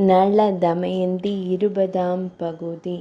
நள தமயந்தி 20ஆம் பகுதி.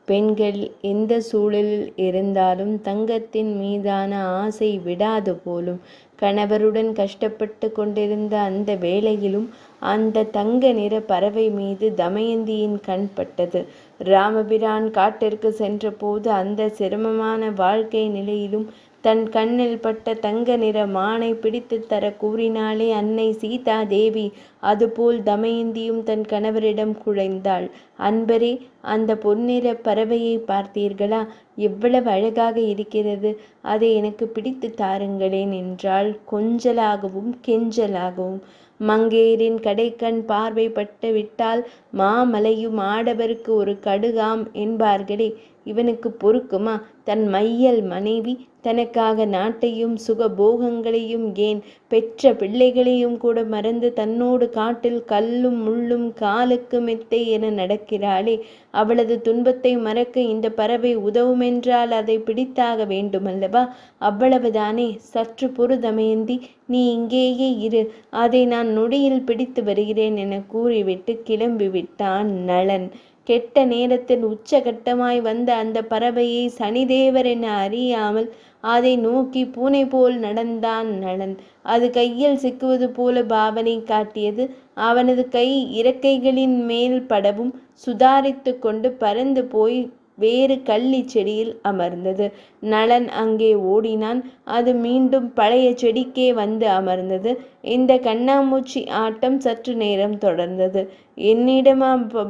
பெண்கள் எந்த சூழலில் இருந்தாலும் தங்கத்தின் மீதான ஆசை விடாது போலும். கணவருடன் கஷ்டப்பட்டு கொண்டிருந்த அந்த வேளையிலும் அந்த தங்க நிற பறவை மீது தமயந்தியின் கண் பட்டது. ராமபிரான் காட்டிற்கு சென்றபோது அந்த சிரமமான வாழ்க்கை நிலையிலும் தன் கண்ணில் பட்ட தங்க நிற மானை பிடித்து தர கூறினாளே அன்னை சீதா தேவி. அதுபோல் தமயந்தியும் தன் கணவரிடம் குழைந்தாள். அன்பரே, அந்த பொன்னிற பறவையை பார்த்தீர்களா? எவ்வளவு அழகாக இருக்கிறது. அதை எனக்கு பிடித்து தாருங்களேன் என்றாள், கொஞ்சலாகவும் கெஞ்சலாகவும். மங்கையரின் கடைக்கண் பார்வை பட்டு விட்டால் மாமலையும் ஆடவருக்கு ஒரு கடுகாம் என்பார்களே, இவனுக்கு பொறுக்குமா? தன் மையல் மனைவி தனக்காக நாட்டையும் சுகபோகங்களையும் ஏன் பெற்ற பிள்ளைகளையும் கூட மறந்து தன்னோடு காட்டில் கல்லும் முள்ளும் காலுக்கு மெத்தை என நடக்கிறாளே, அவளது துன்பத்தை மறக்க இந்த பறவை உதவுமென்றால் அதை பிடித்தாக வேண்டுமல்லவா? அவ்வளவுதானே. சற்று பொறு தமயந்தி, நீ இங்கேயே இரு, அதை நான் நொடியில் பிடித்து வருகிறேன் என கூறிவிட்டு கிளம்பிவிட்டான் நளன். கெட்ட நேரத்தில் உச்சகட்டமாய் வந்த அந்த பறவையை சனிதேவர் என அறியாமல் அதை நோக்கி பூனை போல் நடந்தான் நளன். அது கையில் சிக்குவது போல பாவனை காட்டியது. அவனது கை இறக்கைகளின் மேல் படவும் சுதாரித்து கொண்டு பறந்து போய் வேறு கள்ளி செடியில் அமர்ந்தது. நளன் அங்கே ஓடினான். அது மீண்டும் பழைய செடிக்கே வந்து அமர்ந்தது. இந்த கண்ணாமூச்சி ஆட்டம் சற்று நேரம் தொடர்ந்தது. என்னிடமா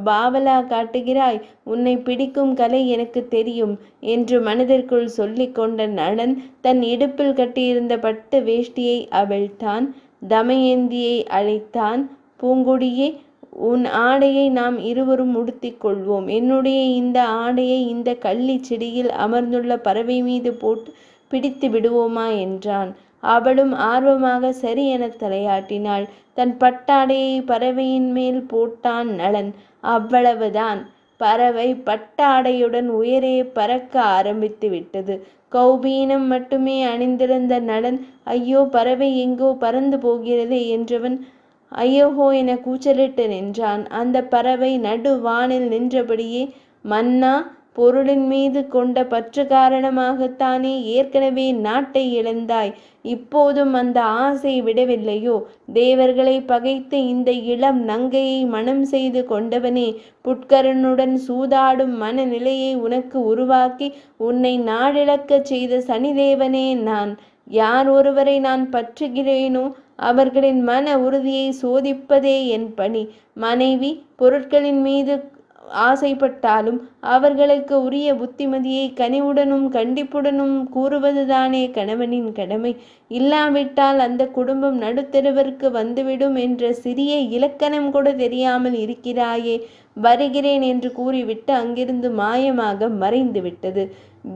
பாவலா காட்டுகிறாய்? உன்னை பிடிக்கும் கலை எனக்கு தெரியும் என்று மனதிற்குள் சொல்லிக் கொண்ட நளன் தன் இடுப்பில் கட்டியிருந்த பட்டு வேஷ்டியை அவிழ்த்தான். தமயந்தியை அழைத்தான். பூங்கொடியே, உன் ஆடையை நாம் இருவரும் உடுத்திக் கொள்வோம். என்னுடைய இந்த ஆடையை இந்த கள்ளி செடியில் அமர்ந்துள்ள பறவை மீது போட்டு பிடித்து விடுவோமா என்றான். அவளும் ஆர்வமாக சரி என தலையாட்டினாள். தன் பட்டாடையை பறவையின் மேல் போட்டான் நளன். அவ்வளவுதான். பறவை பட்டாடையுடன் உயரே பறக்க ஆரம்பித்து விட்டது. கௌபீனம் மட்டுமே அணிந்திருந்த நளன், ஐயோ, பறவை எங்கோ பறந்து போகிறதே என்றவன் ஐயோஹோ என கூச்சலிட்டு நின்றான். அந்த பறவை நடு வானில் நின்றபடியே, மன்னா, பொருளின் மீது கொண்ட பற்று காரணமாகத்தானே ஏற்கனவே நாட்டை இழந்தாய். இப்போதும் அந்த ஆசை விடவில்லையோ? தேவர்களை பகைத்து இந்த இளம் நங்கையை மணம் செய்து கொண்டவனே, புட்கரனுடன் சூதாடும் மனநிலையை உனக்கு உருவாக்கி உன்னை நாடிழக்கச் செய்த சனிதேவனே நான். யார் ஒருவரை நான் பற்றுகிறேனோ அவர்களின் மன உறுதியை சோதிப்பதே என் பணி. மனைவி பொருட்களின் மீது ஆசைப்பட்டாலும் அவர்களுக்கு உரிய புத்திமதியை கனிவுடனும் கண்டிப்புடனும் கூறுவதுதானே கணவனின் கடமை. இல்லாவிட்டால் அந்த குடும்பம் நடுத்தெருவிற்கு வந்துவிடும் என்ற சிறிய இலக்கணம் கூட தெரியாமல் இருக்கிறாயே. வருகிறேன் என்று கூறிவிட்டு அங்கிருந்து மாயமாக மறைந்து விட்டது.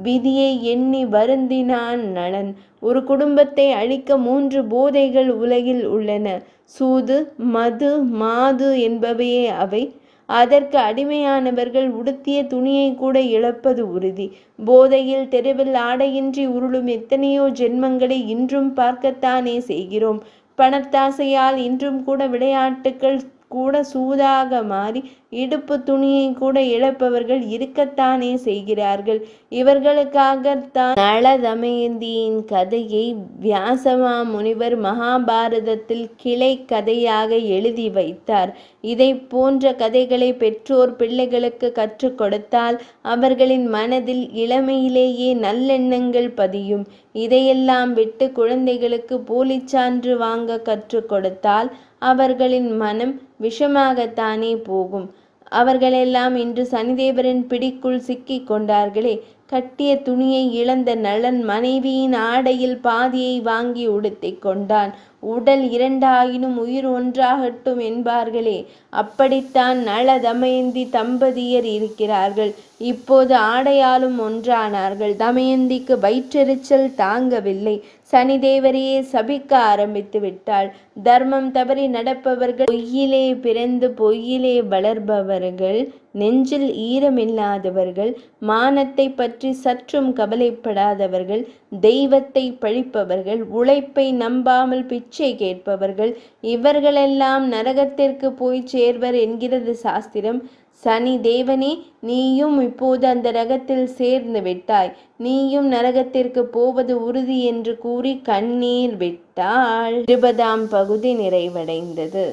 விதியை எண்ணி வருந்தினான் நளன். ஒரு குடும்பத்தை அழிக்க 3 போதைகள் உலகில் உள்ளன. சூது, மது, மாது என்பவையே அவை. அதற்கு அடிமையானவர்கள் உடுத்திய துணியை கூட இழப்பது உறுதி. போதையில் தெருவில் ஆடையின்றி உருளும் எத்தனையோ ஜென்மங்களை இன்றும் பார்க்கத்தானே செய்கிறோம். பணத்தாசையால் இன்றும் கூட விளையாட்டுக்கள் கூட சூதாக மாறி இடுப்பு துணியை கூட இழப்பவர்கள் இருக்கத்தானே செய்கிறார்கள். இவர்களுக்காகத்தான் நள தமயந்தியின் கதையை வியாசமா முனிவர் மகாபாரதத்தில் கிளை கதையாக எழுதி வைத்தார். இதை போன்ற கதைகளை பெற்றோர் பிள்ளைகளுக்கு கற்றுக் கொடுத்தால் அவர்களின் மனதில் இளமையிலேயே நல்லெண்ணங்கள் பதியும். இதையெல்லாம் விட்டு குழந்தைகளுக்கு போலிச்சான்று வாங்க கற்றுக் கொடுத்தால் அவர்களின் மனம் விஷமாகத்தானே போகும். அவர்களெல்லாம் இன்று சனிதேவரின் பிடிக்குள் சிக்கிக் கொண்டார்களே. கட்டிய துணியை இழந்த நளன் மனைவியின் ஆடையில் பாதியை வாங்கி உடுத்திக் கொண்டான். உடல் 2 ஆயினும் உயிர் ஒன்றாகட்டும் என்பார்களே, அப்படித்தான் நள தமயந்தி தம்பதியர் இருக்கிறார்கள். இப்போது ஆடையாலும் ஒன்றானார்கள். தமயந்திக்கு வயிற்றெரிச்சல் தாங்கவில்லை. சனிதேவரையே சபிக்க ஆரம்பித்து விட்டாள். தர்மம் தவறி நடப்பவர்கள், பொய்யிலே பிறந்து பொய்யிலே வளர்பவர்கள், நெஞ்சில் ஈரமில்லாதவர்கள், மானத்தை பற்றி சற்றும் கவலைப்படாதவர்கள், தெய்வத்தை பழிப்பவர்கள், உழைப்பை நம்பாமல் பிச்சை கேட்பவர்கள், இவர்களெல்லாம் நரகத்திற்கு போய் சேர்வர் என்கிறது சாஸ்திரம். சனி தேவனே, நீயும் இப்போது அந்த நரகத்தில் சேர்ந்து விட்டாய். நீயும் நரகத்திற்கு போவது உறுதி என்று கூறி கண்ணீர் விட்டாள். 20ஆம் பகுதி நிறைவடைந்தது.